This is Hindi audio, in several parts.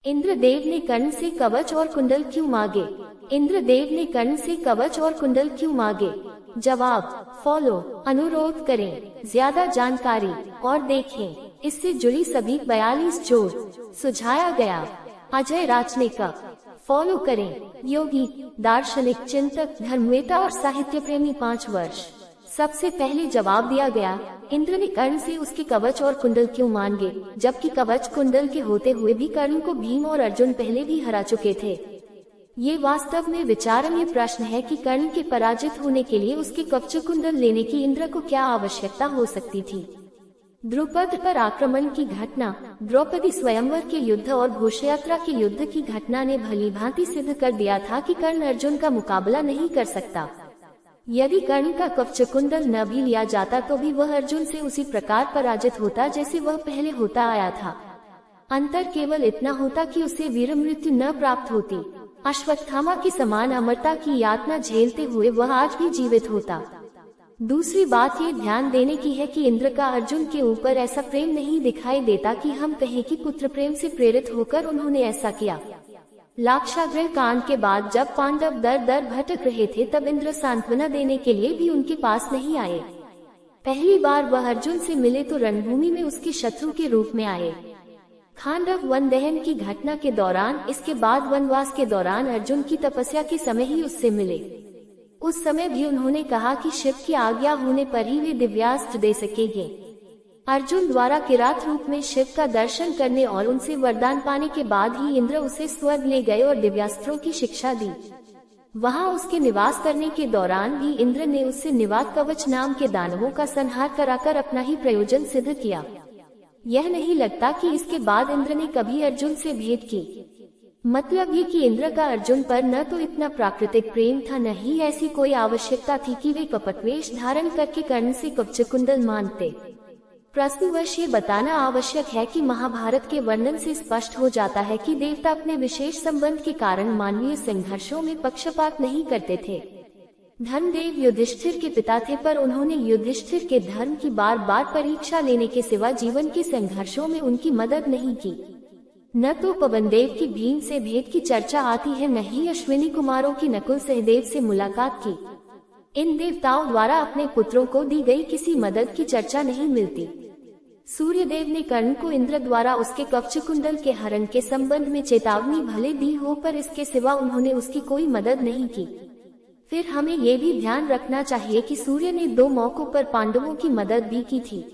इंद्रदेव ने कर्ण से कवच और कुंडल क्यों मांगे? इंद्रदेव ने कर्ण से कवच और कुंडल क्यों मांगे? जवाब, फॉलो, अनुरोध करें, ज्यादा जानकारी और देखें इससे जुड़ी सभी 42 जोड़ सुझाया गया। अजय राचनेकर। फॉलो करें, योगी, दार्शनिक, चिंतक, धर्मवेता और साहित्य प्रेमी 5 वर्ष। सबसे पहले जवाब दिया गया, इंद्र ने कर्ण से उसके कवच और कुंडल क्यों मांगे, जबकि कवच कुंडल के होते हुए भी कर्ण को भीम और अर्जुन पहले भी हरा चुके थे। ये वास्तव में विचारणीय प्रश्न है कि कर्ण के पराजित होने के लिए उसके कवच कुंडल लेने की इंद्र को क्या आवश्यकता हो सकती थी। द्रुपद पर आक्रमण की घटना, द्रौपदी स्वयंवर के युद्ध और घोषयात्रा के युद्ध की घटना ने भली भांति सिद्ध कर दिया था कि कर्ण अर्जुन का मुकाबला नहीं कर सकता। यदि कर्ण का कवच कुंडल न भी लिया जाता तो भी वह अर्जुन से उसी प्रकार पराजित होता जैसे वह पहले होता आया था। अंतर केवल इतना होता कि उसे वीर मृत्यु न प्राप्त होती। अश्वत्थामा की समान अमरता की यातना झेलते हुए वह आज भी जीवित होता। दूसरी बात ये ध्यान देने की है कि इंद्र का अर्जुन के ऊपर ऐसा प्रेम नहीं दिखाई देता कि हम कहें कि पुत्र प्रेम से प्रेरित होकर उन्होंने ऐसा किया। लाक्षागृह कांड के बाद जब पांडव दर दर भटक रहे थे तब इंद्र सांत्वना देने के लिए भी उनके पास नहीं आए। पहली बार वह अर्जुन से मिले तो रणभूमि में उसके शत्रु के रूप में आए। खांडव वन दहन की घटना के दौरान, इसके बाद वनवास के दौरान अर्जुन की तपस्या के समय ही उससे मिले। उस समय भी उन्होंने कहा कि शिव की आज्ञा होने पर ही वे दिव्यास्त्र दे सकेंगे। अर्जुन द्वारा किरात रूप में शिव का दर्शन करने और उनसे वरदान पाने के बाद ही इंद्र उसे स्वर्ग ले गए और दिव्यास्त्रों की शिक्षा दी। वहां उसके निवास करने के दौरान भी इंद्र ने उससे निवात कवच नाम के दानवों का संहार कराकर अपना ही प्रयोजन सिद्ध किया। यह नहीं लगता कि इसके बाद इंद्र ने कभी अर्जुन से भेंट की। मतलब ये कि इंद्र का अर्जुन पर न तो इतना प्राकृतिक प्रेम था, न ही ऐसी कोई आवश्यकता थी कि वे कपटवेश धारण करके कर्ण से कवच कुंडल मांगते। प्रश्नवश ये बताना आवश्यक है कि महाभारत के वर्णन से स्पष्ट हो जाता है कि देवता अपने विशेष संबंध के कारण मानवीय संघर्षों में पक्षपात नहीं करते थे। धर्मदेव युधिष्ठिर के पिता थे, पर उन्होंने युधिष्ठिर के धर्म की बार बार परीक्षा लेने के सिवा जीवन के संघर्षों में उनकी मदद नहीं की। न तो पवनदेव की भीम से भेंट की चर्चा आती है, न ही अश्विनी कुमारों की नकुल सहदेव से मुलाकात की। इन देवताओं द्वारा अपने पुत्रों को दी गई किसी मदद की चर्चा नहीं मिलती। सूर्यदेव ने कर्ण को इंद्र द्वारा उसके कवच कुंडल के हरण के संबंध में चेतावनी भले दी हो, पर इसके सिवा उन्होंने उसकी कोई मदद नहीं की। फिर हमें ये भी ध्यान रखना चाहिए कि सूर्य ने 2 मौकों पर पांडवों की मदद भी की थी।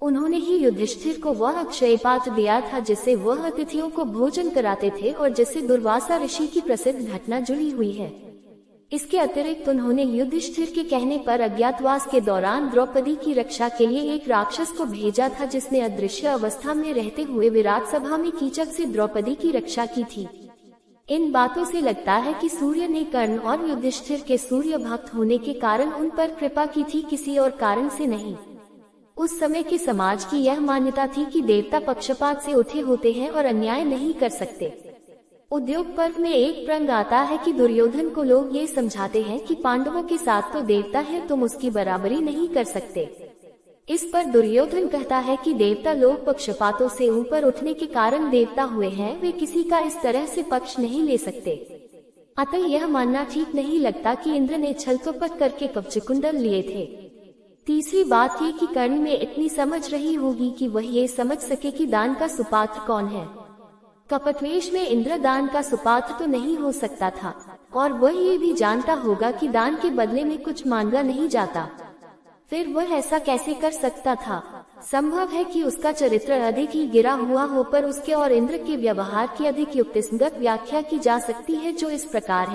उन्होंने ही युधिष्ठिर को वह अक्षय पात्र दिया था जिससे वह अतिथियों को भोजन कराते थे और जिससे दुर्वासा ऋषि की प्रसिद्ध घटना जुड़ी हुई है। इसके अतिरिक्त उन्होंने युधिष्ठिर के कहने पर अज्ञातवास के दौरान द्रौपदी की रक्षा के लिए एक राक्षस को भेजा था, जिसने अदृश्य अवस्था में रहते हुए विराट सभा में कीचक से द्रौपदी की रक्षा की थी। इन बातों से लगता है कि सूर्य ने कर्ण और युधिष्ठिर के सूर्य भक्त होने के कारण उन पर कृपा की थी, किसी और कारण से नहीं। उस समय के समाज की यह मान्यता थी कि देवता पक्षपात से उठे होते हैं और अन्याय नहीं कर सकते। उद्योग पर्व में एक प्रंग आता है कि दुर्योधन को लोग ये समझाते हैं कि पांडवों के साथ तो देवता है, तुम उसकी बराबरी नहीं कर सकते। इस पर दुर्योधन कहता है कि देवता लोग पक्षपातों से ऊपर उठने के कारण देवता हुए हैं, वे किसी का इस तरह से पक्ष नहीं ले सकते। अतः यह मानना ठीक नहीं लगता कि इंद्र ने छल कपट करके कवच कुंडल लिए थे। तीसरी बात ये कि कर्ण में इतनी समझ रही होगी कि वह ये समझ सके कि दान का सुपात्र कौन है। कपटवेश में इंद्र दान का सुपात्र तो नहीं हो सकता था, और वह ये भी जानता होगा कि दान के बदले में कुछ मांगा नहीं जाता। फिर वह ऐसा कैसे कर सकता था? संभव है कि उसका चरित्र अधिक ही गिरा हुआ हो, पर उसके और इंद्र के व्यवहार की अधिक युक्तिसंगत व्याख्या की जा सकती है, जो इस प्रकार है।